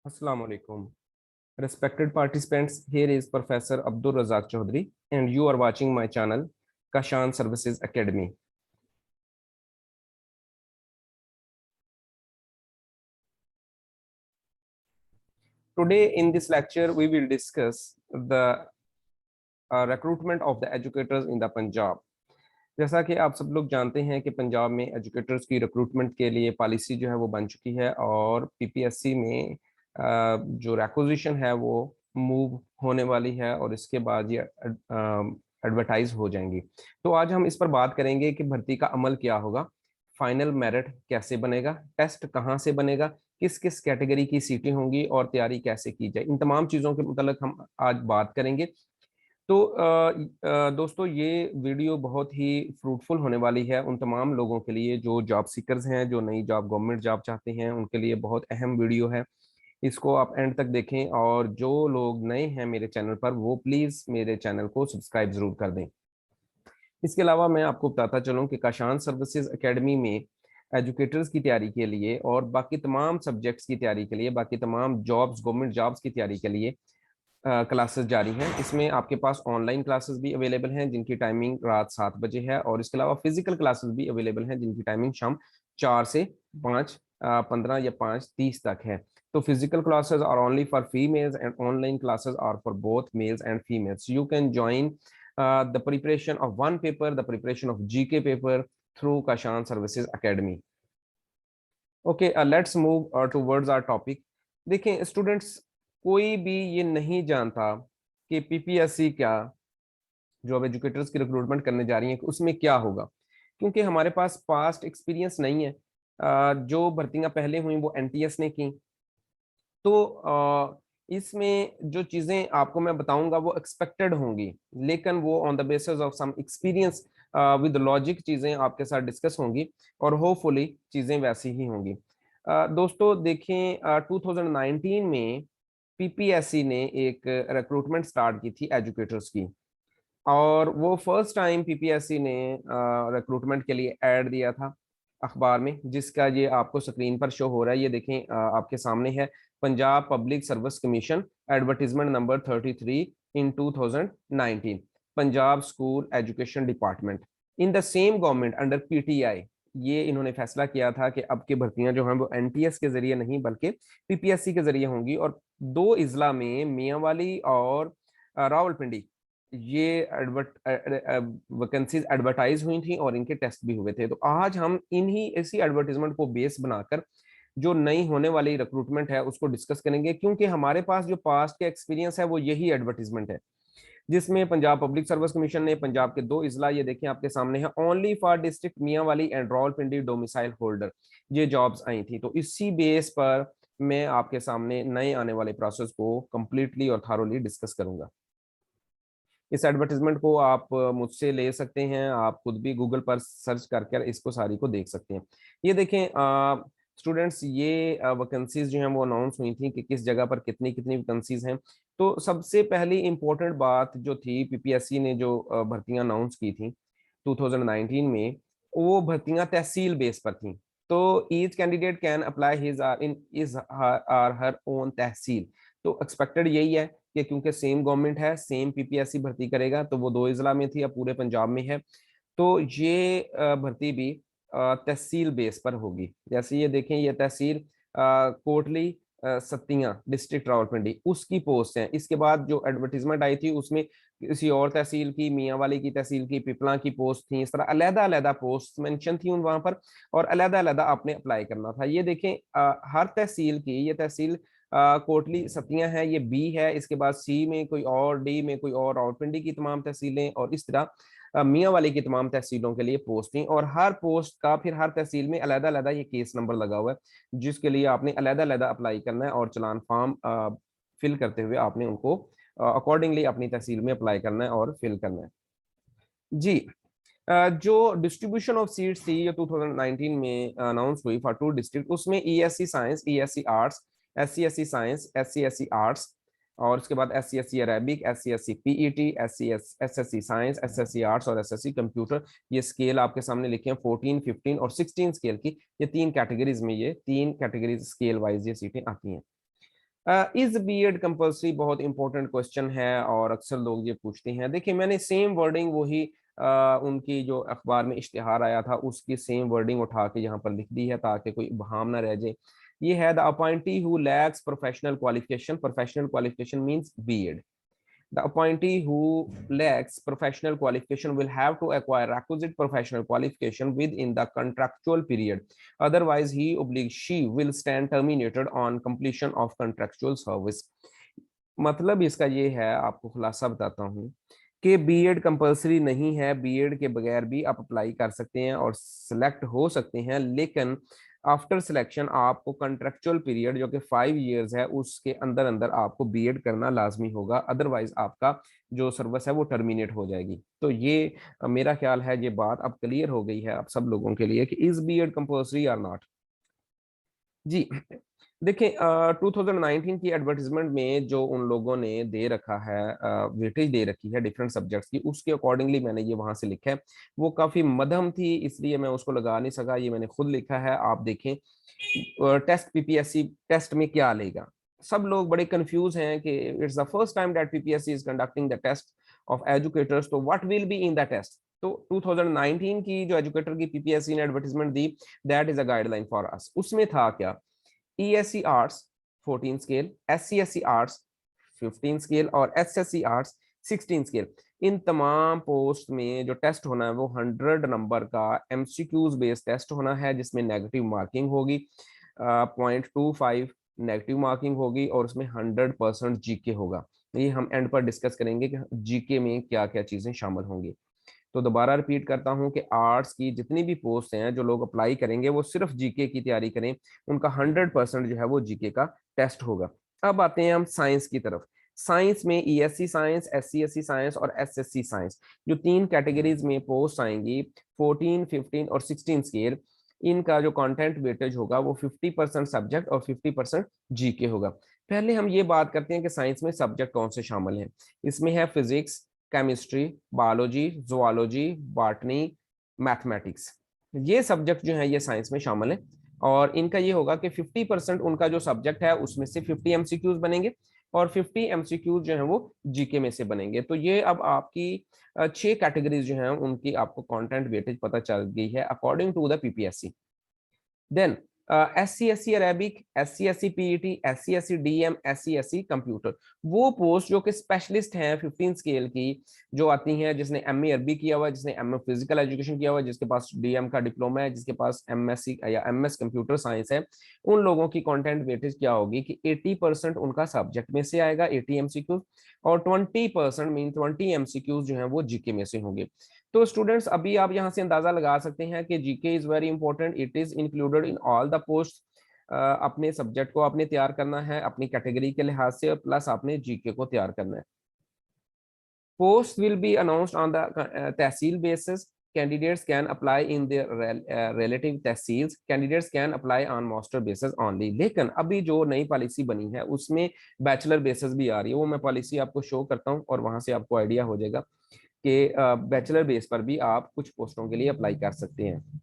Assalamu alaikum. Respected participants, here is Professor Abdul Razak Chaudhry, and you are watching my channel, Kashan Services Academy. Today, in this lecture, we will discuss the recruitment of the educators in the Punjab. जैसा कि आप सब लोग जानते हैं कि पंजाब में educators की रिक्रूटमेंट के लिए पॉलिसी जो है वो बन चुकी है और पीपीएससी में जो रिक्विजिशन है वो मूव होने वाली है और इसके बाद ये एडवर्टाइज हो जाएंगी। तो आज हम इस पर बात करेंगे कि भर्ती का अमल क्या होगा, फाइनल मेरिट कैसे बनेगा, टेस्ट कहाँ से बनेगा, किस किस कैटेगरी की सीटें होंगी और तैयारी कैसे की जाए। इन तमाम चीज़ों के मतलब हम आज बात करेंगे। तो दोस्तों, ये वीडियो बहुत ही फ्रूटफुल होने वाली है उन तमाम लोगों के लिए जो जॉब सीकर्स हैं, जो नई जॉब गवर्नमेंट जॉब चाहते हैं, उनके लिए बहुत अहम वीडियो है। इसको आप एंड तक देखें और जो लोग नए हैं मेरे चैनल पर वो प्लीज़ मेरे चैनल को सब्सक्राइब ज़रूर कर दें। इसके अलावा मैं आपको बताता चलूँ कि काशान सर्विसेज एकेडमी में एजुकेटर्स की तैयारी के लिए और बाकी तमाम सब्जेक्ट्स की तैयारी के लिए, बाकी तमाम जॉब्स गवर्नमेंट जॉब्स की तैयारी के लिए क्लासेस जारी हैं। इसमें आपके पास ऑनलाइन क्लासेस भी अवेलेबल हैं जिनकी टाइमिंग रात 7 बजे है और इसके अलावा फिजिकल क्लासेस भी अवेलेबल हैं जिनकी टाइमिंग शाम 4 से 5, 15 या 5:30 तक है। तो physical classes are only for females and online classes are for both males and females. You can join the preparation of one paper, the preparation of GK paper through Kashan Services Academy. Okay, let's move towards our topic. देखें students, कोई भी ये नहीं जानता कि PPSC क्या, जो अब एजुकेटर्स की रिक्रूटमेंट करने जा रही है, कि उसमें क्या होगा, क्योंकि हमारे पास पास्ट एक्सपीरियंस नहीं है। जो भर्तियां पहले हुई वो एनटीएस ने की। तो इसमें जो चीजें आपको मैं बताऊंगा वो एक्सपेक्टेड होंगी, लेकिन वो on the basis of some experience with logic चीजें आपके साथ डिस्कस होंगी और होपफुली चीजें वैसी ही होंगी। दोस्तों देखें, 2019 में पीपीएससी ने एक रिक्रूटमेंट स्टार्ट की थी एजुकेटर्स की, और वो फर्स्ट टाइम पीपीएससी ने रिक्रूटमेंट के लिए ऐड दिया था अखबार में, जिसका ये आपको स्क्रीन पर शो हो रहा है। ये देखें, आपके सामने है Punjab public service commission advertisement number 33 in 2019, Punjab school education department in the same government under PTI. ये इन्होंने फैसला किया था कि अब की भर्तियां जो हैं वो एनटीएस के जरिए नहीं बल्कि पीपीएससी के जरिए होंगी, और दो इजला में मियांवाली और रावलपिंडी ये वैकेंसीज एडवर्टाइज हुई थी और इनके टेस्ट भी हुए थे। तो आज हम इन्हीं इसी एडवर्टीजमेंट को बेस बनाकर जो नई होने वाली रिक्रूटमेंट है उसको डिस्कस करेंगे, क्योंकि हमारे पास जो पास्ट के एक्सपीरियंस है वो यही एडवर्टीजमेंट है, जिसमें पंजाब पब्लिक सर्विस कमीशन ने पंजाब के दो इजला, ये देखें आपके सामने है, only for district Mianwali and Rawalpindi domicile holder, ये जॉब्स आई थी। तो इसी बेस पर मैं आपके सामने नए आने वाले प्रोसेस को कंप्लीटली और थारोली डिस्कस करूंगा। इस एडवर्टीजमेंट को आप मुझसे ले सकते हैं, आप खुद भी गूगल पर सर्च करके इसको सारी को देख सकते हैं। ये देखें स्टूडेंट्स, ये वैकेंसीज जो हैं वो अनाउंस हुई थी कि किस जगह पर कितनी कितनी वैकेंसीज हैं। तो सबसे पहली इंपॉर्टेंट बात जो थी, पीपीएससी ने जो भर्तियां अनाउंस की थी 2019 में, वो भर्तियां तहसील बेस पर थी। तो each candidate can apply his in is or her own tehsil. तो एक्सपेक्टेड यही है कि क्योंकि सेम गवर्नमेंट है, सेम पीपीएससी भर्ती करेगा, तो वो दो इजला में थी, अब पूरे पंजाब में है। तो ये भर्ती भी तहसील बेस पर होगी। जैसे ये देखें, ये तहसील कोटली सत्तियां डिस्ट्रिक्ट रावलपिंडी उसकी पोस्ट है। इसके बाद जो एडवर्टीजमेंट आई थी उसमें किसी और तहसील की, मियांवाली की तहसील की, पिपला की पोस्ट थी, इस तरह अलहदा अलहदा पोस्ट मेंशन थी उन वहां पर, और अलहदा अलहदा आपने अप्लाई करना था। ये देखें, हर तहसील की, ये तहसील कोटली सतियां है, ये बी है, इसके बाद सी में कोई और, डी में कोई और, रावलपिंडी की तमाम तहसीलें, और इस तरह मियांवाली की तमाम तहसीलों के लिए पोस्ट थी। और हर पोस्ट का फिर हर तहसील में अलहदा अलहदा ये केस नंबर लगा हुआ है, जिसके लिए आपने अलहदा अलहदा अप्लाई करना है और चलान फॉर्म फिल करते हुए आपने उनको अकॉर्डिंगली अपनी तहसील में अप्लाई करना है और फिल करना है। जी, जो डिस्ट्रीब्यूशन ऑफ सीट्स थी ये 2019 में अनाउंस हुई फॉर 2 डिस्ट्रिक्ट, उसमें ESC science, ESC arts, SC SC science, SC SC arts, और उसके बाद SC SC Arabic, SC SC PET, SSC science, SSC arts और एसएससी कंप्यूटर। ये स्केल आपके सामने लिखे हैं 14, 15 और 16 स्केल की। ये तीन कैटेगरीज में, ये तीन कैटेगरीज स्केल वाइज ये सीटें आती हैं। इज बीएड कंपल्सरी, बहुत इंपॉर्टेंट क्वेश्चन है और अक्सर लोग ये पूछते हैं। देखिए मैंने सेम वर्डिंग वही उनकी जो अखबार में इश्तिहार आया था उसकी सेम वर्डिंग उठा के यहाँ पर लिख दी है ताकि कोई इबहम ना रह जाए। ये है the appointee who lacks professional qualification, professional qualification means BEd. The appointee who lacks professional qualification will have to acquire requisite professional qualification within the contractual period. Otherwise, he/she will stand terminated on completion of contractual service. मतलब इसका ये है, आपको खुलासा बताता हूँ कि BEd compulsory नहीं है, बीएड के बगैर भी आप अप्लाई कर सकते हैं और सिलेक्ट हो सकते हैं, लेकिन आफ्टर सिलेक्शन आपको कंट्रेक्चुअल पीरियड जो कि 5 इयर्स है उसके अंदर अंदर आपको बीएड करना लाजमी होगा, अदरवाइज आपका जो सर्विस है वो टर्मिनेट हो जाएगी। तो ये मेरा ख्याल है ये बात अब क्लियर हो गई है आप सब लोगों के लिए कि इज बीएड कंपलसरी और नॉट। जी देखिए 2019 की एडवर्टीजमेंट में जो उन लोगों ने दे रखा है, वेटेज दे रखी है डिफरेंट सब्जेक्ट्स की, उसके अकॉर्डिंगली मैंने ये वहां से लिखा है। वो काफी मध्यम थी इसलिए मैं उसको लगा नहीं सका, ये मैंने खुद लिखा है, आप देखें। टेस्ट पीपीएससी टेस्ट में क्या लेगा, सब लोग बड़े कंफ्यूज हैं कि it's the first time that PPSC is conducting the test of educators, तो what will be in the test. तो 2019 की जो एजुकेटर की पीपीएससी ने एडवर्टीजमेंट दी, that is a guideline for us. उसमें था क्या, ESC arts 14 scale, SC/SC arts 15 scale और SSC आर्ट्स 16 स्केल। इन तमाम पोस्ट में जो टेस्ट होना है वो 100 नंबर का MCQs बेस्ड टेस्ट होना है जिसमें नेगेटिव मार्किंग होगी, 0.25 नेगेटिव मार्किंग होगी और उसमें 100% जीके होगा। ये हम एंड पर डिस्कस करेंगे कि जीके में क्या क्या चीजें शामिल होंगी। तो दोबारा रिपीट करता हूं कि आर्ट्स की जितनी भी पोस्ट हैं जो लोग अप्लाई करेंगे वो सिर्फ जीके की तैयारी करें, उनका 100% जो है वो जीके का टेस्ट होगा। अब आते हैं हम साइंस की तरफ। साइंस में ESC साइंस, SC/SC साइंस और SSC साइंस, जो तीन कैटेगरीज में पोस्ट आएंगी 14, 15 और 16 स्केल, इनका जो कंटेंट वेटेज होगा वो 50% सब्जेक्ट और 50% जीके होगा। पहले हम ये बात करते हैं कि साइंस में सब्जेक्ट कौन से शामिल हैं। इसमें है physics, chemistry, biology, zoology, botany, mathematics. ये सब्जेक्ट जो है ये साइंस में शामिल है और इनका ये होगा कि 50% उनका जो सब्जेक्ट है उसमें से 50 एमसीक्यूज बनेंगे और 50 एमसीक्यूज जो है वो जीके में से बनेंगे। तो ये अब आपकी 6 कैटेगरीज जो है उनकी आपको कंटेंट वेटेज पता चल गई है according to the PPSC. Then SC/SC Arabic, SC/SC PET, SC/SC DM, SC/SC computer, वो पोस्ट जो कि स्पेशलिस्ट हैं 15 स्केल की, जो आती हैं जिसने ME अरबी किया हुआ है, जिसने ME फिजिकल एजुकेशन किया हुआ है, जिसके पास डीएम का डिप्लोमा है, जिसके पास MSc या MS कंप्यूटर साइंस है, उन लोगों की कंटेंट वेटेज क्या होगी कि 80% उनका सब्जेक्ट में से आएगा, 80 एमसीक्यू, और 20% मीन 20 एमसीक्यूज जो है वो जीके में से होंगे। तो स्टूडेंट्स अभी आप यहाँ से अंदाजा लगा सकते हैं कि GK is very important, it is included in all the post. अपने सब्जेक्ट को आपने तैयार करना है अपनी कैटेगरी के लिहाज से, प्लस आपने जीके को तैयार करना है। Post will be announced on the tehsil basis, candidates can apply in their relative tehsils, candidates can apply on master basis only. लेकिन अभी जो नई पॉलिसी बनी है उसमें बैचलर बेसिस भी आ रही है, वो मैं पॉलिसी आपको शो करता हूँ और वहां से आपको आइडिया हो जाएगा कि बैचलर बेस पर भी आप कुछ पोस्टों के लिए अप्लाई कर सकते हैं।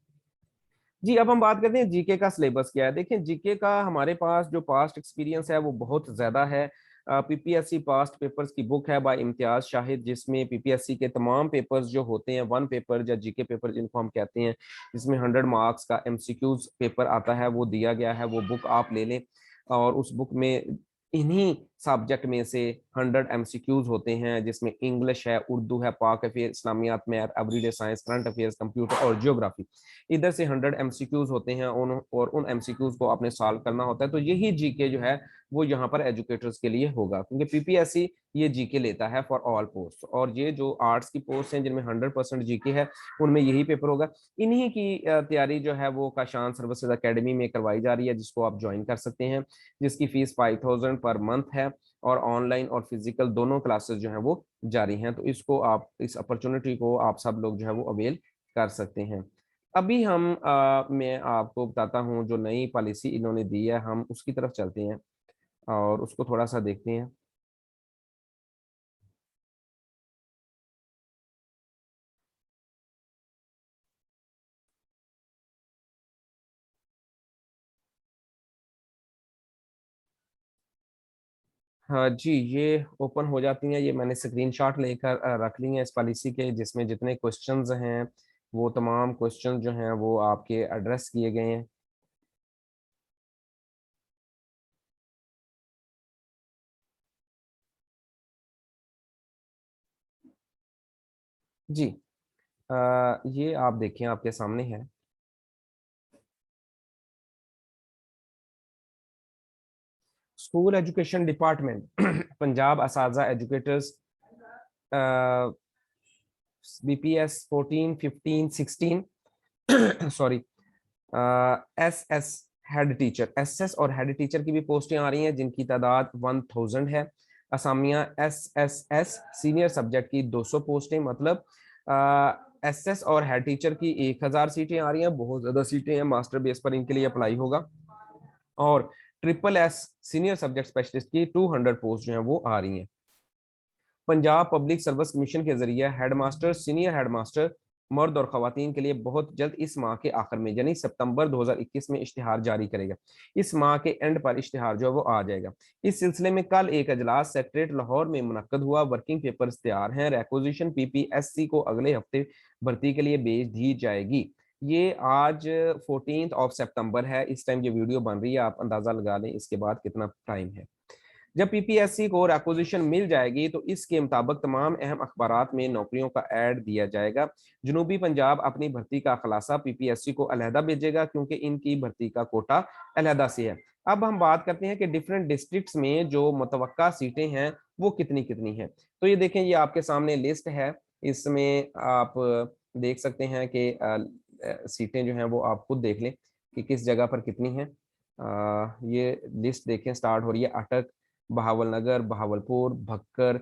जी अब हम बात करते हैं जीके का सिलेबस क्या है। देखिए जीके का हमारे पास जो पास्ट एक्सपीरियंस है वो बहुत ज्यादा है। पीपीएससी पास्ट पेपर्स की बुक है बाय इम्तियाज शाहिद, जिसमें पीपीएससी के तमाम पेपर्स जो होते हैं, वन पेपर या जीके पेपर जिनको हम कहते हैं, जिसमें 100 मार्क्स का एमसीक्यूज पेपर आता है, वो दिया गया है। वो बुक आप ले लें और उस बुक में इन्हीं सब्जेक्ट में से 100 एमसीक्यूज होते हैं, जिसमें इंग्लिश है, उर्दू है, पाक अफेयर, इस्लामियात, math, everyday science, current affairs, computer और जियोग्राफी। इधर से 100 एमसीक्यूज होते हैं उन एमसीक्यूज को आपने सॉल्व करना होता है। तो यही जीके जो है वो यहाँ पर एजुकेटर्स के लिए होगा, क्योंकि पीपीएससी ये जीके लेता है फॉर ऑल पोस्ट, और ये जो आर्ट्स की पोस्ट हैं जिनमें 100% जीके है उनमें यही पेपर होगा। इन्हीं की तैयारी जो है वो काशान सर्विसेज एकेडमी में करवाई जा रही है, जिसको आप ज्वाइन कर सकते हैं, जिसकी फीस 5000 पर मंथ है और ऑनलाइन और फिजिकल दोनों क्लासेस जो है वो जारी हैं। तो इसको आप, इस अपॉर्चुनिटी को आप सब लोग जो है वो अवेल कर सकते हैं। अभी हम मैं आपको बताता हूँ जो नई पॉलिसी इन्होंने दी है, हम उसकी तरफ चलते हैं और उसको थोड़ा सा देखते हैं। हाँ जी, ये ओपन हो जाती हैं। ये मैंने स्क्रीनशॉट लेकर रख ली हैं इस पॉलिसी के, जिसमें जितने क्वेश्चंस हैं वो तमाम क्वेश्चन जो हैं वो आपके एड्रेस किए गए हैं। जी, ये आप देखें, आपके सामने है। स्कूल एजुकेशन डिपार्टमेंट पंजाब असाजा educators, BPS 14, 15, 16 sorry, S head teacher, SS और हेड टीचर की भी पोस्टें आ रही हैं, जिनकी तादाद 1000 है। असामिया एसएसएस सीनियर सब्जेक्ट की 200 पोस्टें, मतलब एसएस और हेड टीचर की 1000 सीटें आ रही हैं। बहुत ज्यादा सीटें हैं, मास्टर बेस पर इनके लिए अप्लाई होगा। और triple S senior subject specialist की 200 पोस्ट जो है वो आ रही हैं। पंजाब पब्लिक सर्विस कमीशन के जरिए हेडमास्टर, सीनियर हेडमास्टर मर्द और खवातीन के लिए बहुत जल्द इस माह के आखिर में यानी सितंबर 2021 में इश्तिहार जारी करेगा। इस माह के एंड पर इश्तिहार जो है वो आ जाएगा। इस सिलसिले में कल एक अजलास सेक्रेटरीट लाहौर में मुनक्कद हुआ। वर्किंग पेपर्स तैयार हैं। रिक्वेजिशन पीपीएससी को अगले हफ्ते भर्ती के लिए भेज दी जाएगी। ये आज 14 सितंबर है, इस टाइम ये वीडियो बन रही है। आप अंदाजा लगा लें इसके बाद कितना टाइम है। जब पीपीएससी को रिक्वेजिशन मिल जाएगी तो इसके मुताबिक तमाम अहम अखबारात में नौकरियों का ऐड दिया जाएगा। जनूबी पंजाब अपनी भर्ती का खुलासा पीपीएससी को अलहदा भेजेगा, क्योंकि इनकी भर्ती का कोटा अलहदा से है। अब हम बात करते हैं कि डिफरेंट डिस्ट्रिक्ट्स में जो मुतवक्का सीटें हैं वो कितनी कितनी हैं। तो ये देखें, ये आपके सामने लिस्ट है। इसमें आप देख सकते हैं कि सीटें जो हैं वो आप खुद देख लें कि किस जगह पर कितनी हैं। ये लिस्ट देखें, स्टार्ट हो रही है अटक, बहावलनगर, बहावलपुर, भक्कर,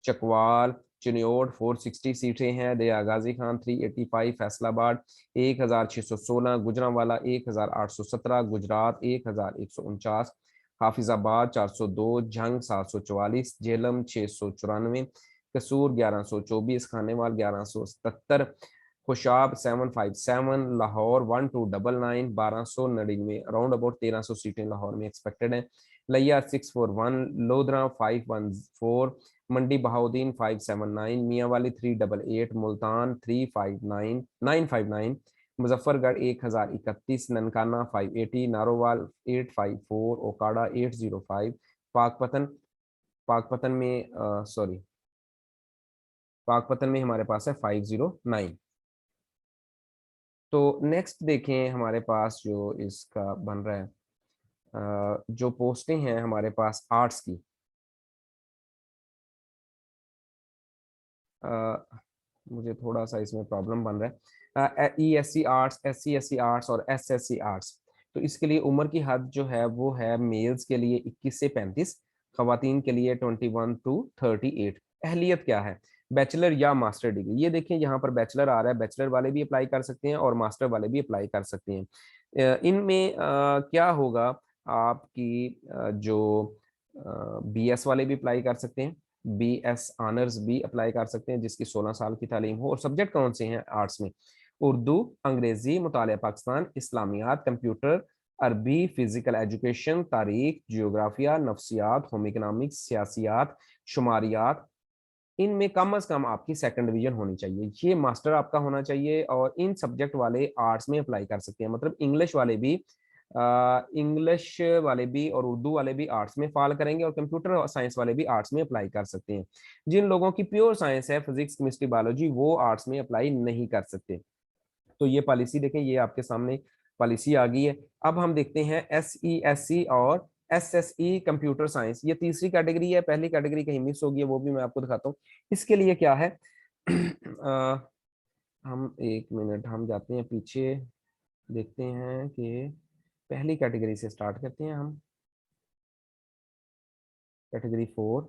चकवाल, चिन्योट 460 सीटें हैं। दया गाजी खान 385, फैसलाबाद 1616, गुजरांवाला 1817, गुजरात 1149, हाफिजाबाद 402, झंग 744, झेलम 694, कसूर 1124, खानेवाल 1177, खुशाब 757, लाहौर 1299, 1299, अराउंड अबाउट 1300 सीटें लाहौर में एक्सपेक्टेड हैं। लिया 641, लोधरा 514, मंडी बहाउद्दीन 579, मियाँवाली 388, मुल्तान 359 959, मुजफ्फरगढ़ 1031, ननकाना 580, नारोवाल 854, ओकाड़ा 805, पाकपतन पाकपतन में सॉरी पाकपतन में हमारे पास है 509। तो नेक्स्ट देखें, हमारे पास जो इसका बन रहा है, जो पोस्टें हैं हमारे पास आर्ट्स की, मुझे थोड़ा सा इसमें प्रॉब्लम बन रहा है। ESC आर्ट्स, SC/SC आर्ट्स और SSC आर्ट्स। तो इसके लिए उम्र की हद जो है वो है मेल्स के लिए 21 से 35, खवातीन के लिए 21 to 38। अहलियत क्या है? बैचलर या मास्टर डिग्री। ये देखें, यहाँ पर बैचलर आ रहा है। बैचलर वाले भी अप्लाई कर सकते हैं और मास्टर वाले भी अप्लाई कर सकते हैं। इनमें क्या होगा, आपकी जो BS वाले भी अप्लाई कर सकते हैं, BS ऑनर्स भी अप्लाई कर सकते हैं जिसकी 16 साल की तालीम हो। और सब्जेक्ट कौन से हैं आर्ट्स में? उर्दू, अंग्रेजी, मुतालिया पाकिस्तान, इस्लामियात, कंप्यूटर, अरबी, फिजिकल एजुकेशन, तारीख, जियोग्राफिया, नफ्सियात, होम इकोनॉमिक्स, सियासियात, शुमारियात। इनमें कम अज कम आपकी सेकंड डिवीजन होनी चाहिए। ये मास्टर आपका होना चाहिए। और इन सब्जेक्ट वाले आर्ट्स में अप्लाई कर सकते हैं, मतलब इंग्लिश वाले भी और उर्दू वाले भी आर्ट्स में फॉल करेंगे, और कंप्यूटर और साइंस वाले भी आर्ट्स में अप्लाई कर सकते हैं। जिन लोगों की प्योर साइंस है, फिजिक्स, केमिस्ट्री, बायोलॉजी, वो आर्ट्स में अप्लाई नहीं कर सकते। तो ये पॉलिसी देखें, ये आपके सामने पॉलिसी आ गई है। अब हम देखते हैं SESC और SSE कंप्यूटर साइंस। ये तीसरी कैटेगरी है, पहली कैटेगरी कहीं मिस होगी है, वो भी मैं आपको दिखाता हूँ। इसके लिए क्या है हम एक मिनट हम जाते हैं पीछे, देखते हैं कि पहली कैटेगरी से स्टार्ट करते हैं हम। Category 4,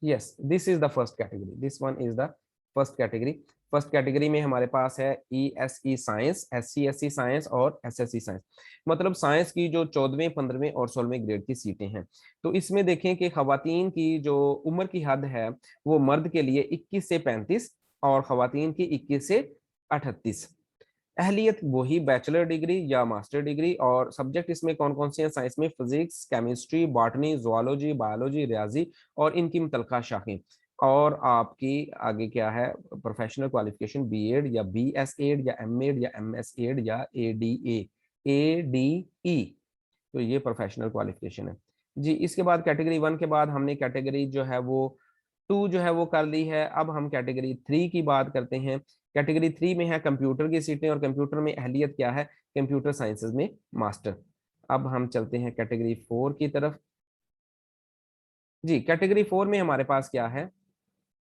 yes, this is the first category, this one is the first category. First category में हमारे पास है ESE साइंस, SC/SC साइंस और SSC साइंस। मतलब साइंस की जो 14वें, 15वें और 16वें ग्रेड की सीटें हैं। तो इसमें देखें कि खवातीन की जो उम्र की हद है वो मर्द के लिए 21 से 35 और खवातीन की 21 से 38। अहलियत वही बैचलर डिग्री या मास्टर डिग्री, और सब्जेक्ट इसमें कौन कौन से हैं साइंस में? Physics, chemistry, botany, zoology, biology, रियाजी और इनकी मुतलका शाखें। और आपकी आगे क्या है? प्रोफेशनल क्वालिफिकेशन बीएड या बीएस एड या एम एड या एम एस एड या एडीई। तो ये प्रोफेशनल क्वालिफिकेशन है जी। इसके बाद कैटेगरी 1 के बाद हमने कैटेगरी जो है वो 2 जो है वो कर ली है। अब हम कैटेगरी 3 की बात करते हैं। कैटेगरी 3 में है कंप्यूटर की सीटें, और कंप्यूटर में अहलियत क्या है? कंप्यूटर साइंसेज में मास्टर। अब हम चलते हैं कैटेगरी 4 की तरफ। जी, कैटेगरी 4 में हमारे पास क्या है?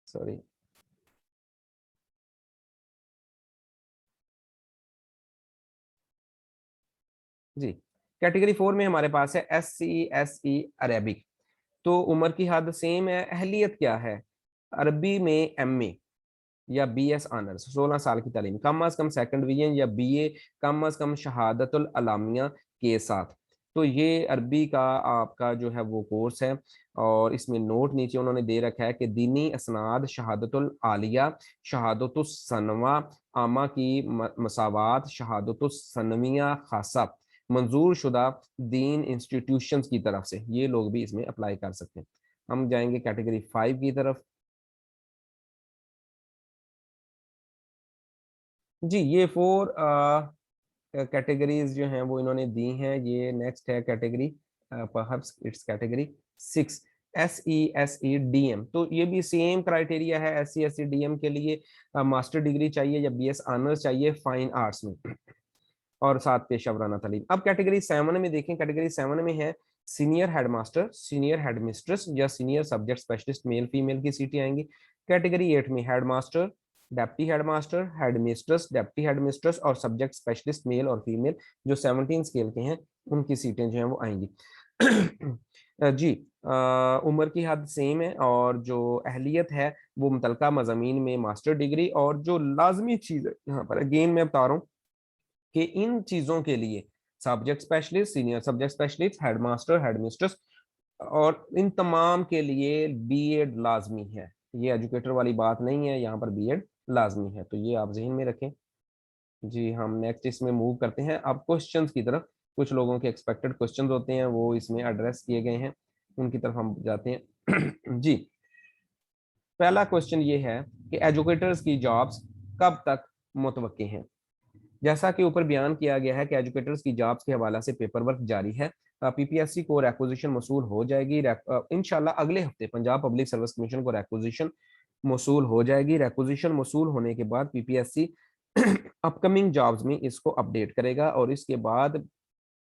सॉरी जी, कैटेगरी 4 में हमारे पास है SCSE अरेबिक। तो उम्र की हद सेम है। अहलियत क्या है? अरबी में एमए या बीएस ऑनर्स, 16 साल की तालीम, कम अज कम सेकंड डिवीजन या बीए, कम अज कम शहादतुल अलामिया के साथ। तो ये अरबी का आपका जो है वो कोर्स है। और इसमें नोट नीचे उन्होंने दे रखा है कि दीनी असनाद, शहादतुल आलिया, शहादतुस सनवा, आमा की मसावात, शहादतुस सनविया खासा, मंजूर शुदा दीन इंस्टीट्यूशंस की तरफ से, ये लोग भी इसमें अप्लाई कर सकते हैं। हम जाएंगे कैटेगरी 5 की तरफ। जी, ये 4 कैटेगरीज जो हैं वो इन्होंने दी हैं। ये नेक्स्ट है category, perhaps it's category 6, SESE DM। तो ये भी सेम क्राइटेरिया है। SESE DM के लिए मास्टर डिग्री चाहिए या बीएस ऑनर्स चाहिए फाइन आर्ट्स में, और साथ पेशा वराना तालीम। अब कैटेगरी 7 में देखें। कैटेगरी 7 में है सीनियर हेडमास्टर, सीनियर हेडमिस्ट्रेस या senior subject specialist, male female की सीटें आएंगी। कैटेगरी 8 में headmaster, deputy headmaster, headmistress, deputy headmistress और सब्जेक्ट स्पेशलिस्ट मेल और फीमेल जो 17 स्केल के हैं, उनकी सीटें जो हैं वो आएंगी। जी, उम्र की हद सेम है, और जो अहलियत है वो मुतलका मजामीन में मास्टर डिग्री। और जो लाजमी चीज़ है यहाँ पर, अगेन मैं बता रहा हूँ कि इन चीजों के लिए subject specialist, senior subject specialist, headmaster, headmistress और इन तमाम के लिए बीएड लाजमी है। ये एजुकेटर वाली बात नहीं है, यहाँ पर बीएड लाजमी है। तो ये आप जहन में रखें जी। हम नेक्स्ट इसमें मूव करते हैं अब क्वेश्चंस की तरफ। कुछ लोगों के एक्सपेक्टेड क्वेश्चंस होते हैं, वो इसमें एड्रेस किए गए हैं, उनकी तरफ हम जाते हैं जी। पहला क्वेश्चन ये है कि एजुकेटर्स की जॉब्स कब तक मुतवक्की हैं? जैसा कि ऊपर बयान किया गया है कि एजुकेटर्स की जॉब्स के हवाला से पेपर वर्क जारी है। पीपीएससी को रिक्वेजिशन मौसूल हो जाएगी। इंशाल्लाह अगले हफ्ते पंजाब पब्लिक सर्विस कमीशन को रिक्वेजिशन मौसूल हो जाएगी। रिक्वेजिशन मौसूल होने के बाद पीपीएससी अपकमिंग जॉब्स में इसको अपडेट करेगा, और इसके बाद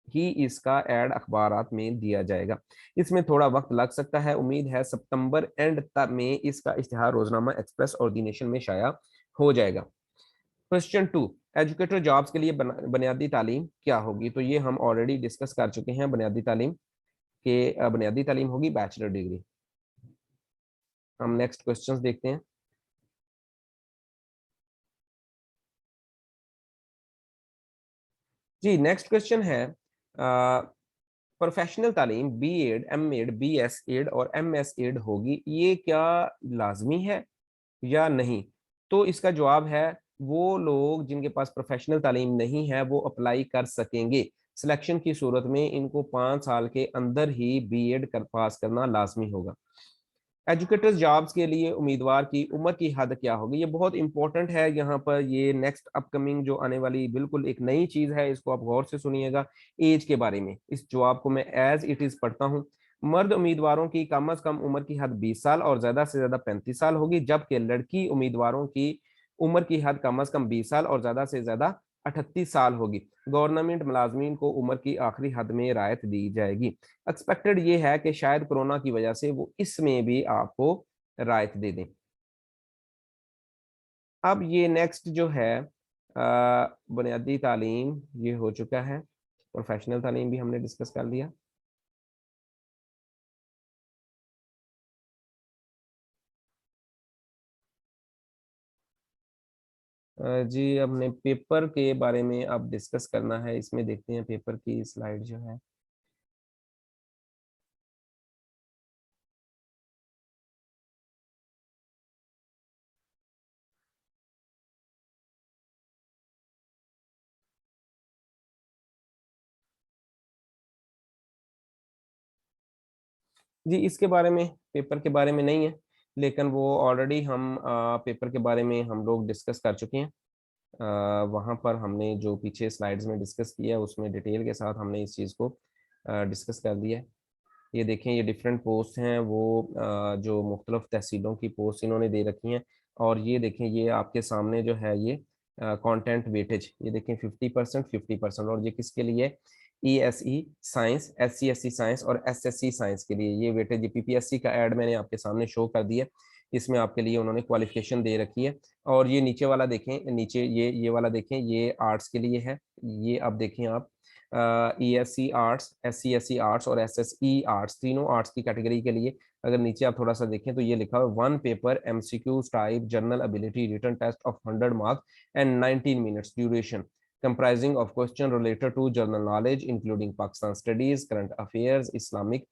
ही इसका एड अखबारात में दिया जाएगा। इसमें थोड़ा वक्त लग सकता है। उम्मीद है सितंबर एंड तक में इसका इश्तिहार रोजनामा एक्सप्रेस और दी नेशन में शाया हो जाएगा। क्वेश्चन 2, एजुकेटर जॉब्स के लिए बुनियादी तालीम क्या होगी? तो ये हम ऑलरेडी डिस्कस कर चुके हैं। बुनियादी तालीम के बुनियादी तालीम होगी बैचलर डिग्री। हम नेक्स्ट क्वेश्चंस देखते हैं जी। नेक्स्ट क्वेश्चन है प्रोफेशनल तालीम B Ed, M Ed, B S Ed और एम एस एड होगी, ये क्या लाजमी है या नहीं? तो इसका जवाब है वो लोग जिनके पास प्रोफेशनल तालीम नहीं है वो अप्लाई कर सकेंगे। सिलेक्शन की सूरत में इनको 5 साल के अंदर ही बीएड कर पास करना लाजमी होगा। एजुकेटर्स जॉब्स के लिए उम्मीदवार की उम्र की हद क्या होगी? ये बहुत इंपॉर्टेंट है। यहाँ पर ये नेक्स्ट अपकमिंग जो आने वाली बिल्कुल एक नई चीज है, इसको आप गौर से सुनिएगा। एज के बारे में इस जवाब को मैं एज इट इज पढ़ता हूँ। मर्द उम्मीदवारों की कम अज कम उम्र की हद 20 साल और ज्यादा से ज्यादा 35 साल होगी, जबकि लड़की उम्मीदवारों की उम्र की हद कम अज कम 20 साल और ज्यादा से ज्यादा 38 साल होगी। गवर्नमेंट मुलाजमीन को उम्र की आखिरी हद में रायत दी जाएगी। एक्सपेक्टेड ये है कि शायद कोरोना की वजह से वो इसमें भी आपको रायत दे दें। अब ये नेक्स्ट जो है बुनियादी तालीम, ये हो चुका है। प्रोफेशनल तालीम भी हमने डिस्कस कर लिया। जी, हमने पेपर के बारे में अब डिस्कस करना है। इसमें देखते हैं पेपर की स्लाइड जो है। जी, इसके बारे में, पेपर के बारे में नहीं है, लेकिन वो ऑलरेडी हम पेपर के बारे में हम लोग डिस्कस कर चुके हैं। वहाँ पर हमने जो पीछे स्लाइड्स में डिस्कस किया है, उसमें डिटेल के साथ हमने इस चीज़ को डिस्कस कर दिया है। ये देखें, ये डिफरेंट पोस्ट हैं, वो जो मुख्तलिफ तहसीलों की पोस्ट इन्होंने दे रखी हैं। और ये देखें, ये आपके सामने जो है ये कंटेंट वेटेज, ये देखें 50%, 50%, और ये किसके लिए? ESE साइंस, SC/SC साइंस और SSC साइंस के लिए ये वेटेज। ये PPSC का ऐड मैंने आपके सामने शो कर दिया। इसमें आपके लिए उन्होंने क्वालिफिकेशन दे रखी है। और ये नीचे वाला देखें, नीचे ये वाला देखें, ये आर्ट्स के लिए है। ये अब देखें आप, ESC आर्ट्स, SC/SC आर्ट्स और SSE आर्ट्स, तीनों आर्ट्स की कैटेगरी के लिए। अगर नीचे आप थोड़ा सा देखें तो ये लिखा हुआ है 1 paper MCQs type general ability written test of 100 marks and 19 minutes duration, comprising of question related to general knowledge including Pakistan studies, current affairs, Islamic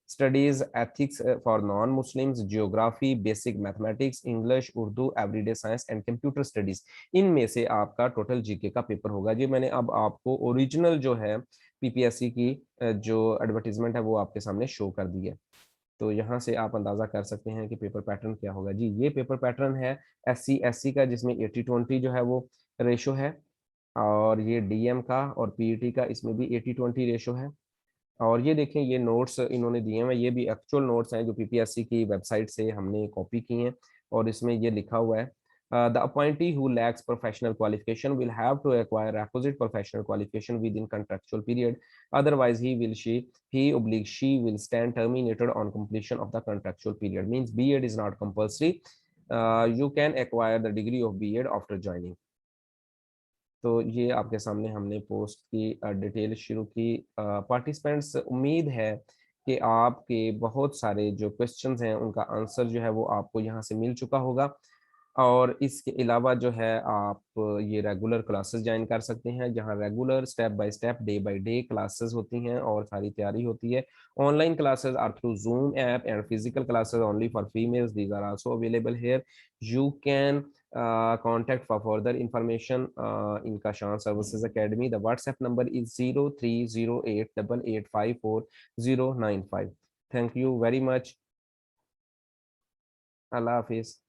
studies, ethics for non-Muslims, geography, basic mathematics, English, Urdu, everyday science and computer studies। इनमें से आपका total GK का paper होगा जी। मैंने अब आपको original जो है PPSC की जो एडवर्टीजमेंट है वो आपके सामने शो कर दी है। तो यहाँ से आप अंदाजा कर सकते हैं कि पेपर पैटर्न क्या होगा जी। ये पेपर पैटर्न है SC/SC का, जिसमें 80-20 जो है वो रेशो है। और ये DM का और PET का, इसमें भी 80-20 रेशो है। और ये देखें, ये नोट्स इन्होंने दिए हैं, ये भी एक्चुअल नोट्स हैं जो PPSC की वेबसाइट से हमने कॉपी की हैं। और इसमें ये लिखा हुआ है, the appointee who lacks professional qualification will have to acquire requisite professional qualification within contractual period, otherwise he/she will stand terminated on completion of the contractual period। means B.Ed is not compulsory, you can acquire the degree of B.Ed after joining। तो ये आपके सामने हमने post की detail शुरू की। Participants, उम्मीद है कि आपके बहुत सारे जो क्वेश्चंस हैं उनका आंसर जो है वो आपको यहाँ से मिल चुका होगा। और इसके अलावा जो है आप ये रेगुलर क्लासेस ज्वाइन कर सकते हैं, जहाँ regular step by step day by day classes होती हैं और सारी तैयारी होती है। Online classes are through Zoom app and physical classes only for females, these are also available here. You can contact for further information in Kashan Services Academy. The WhatsApp number is 030888544095। Thank you very much. Allah Hafiz.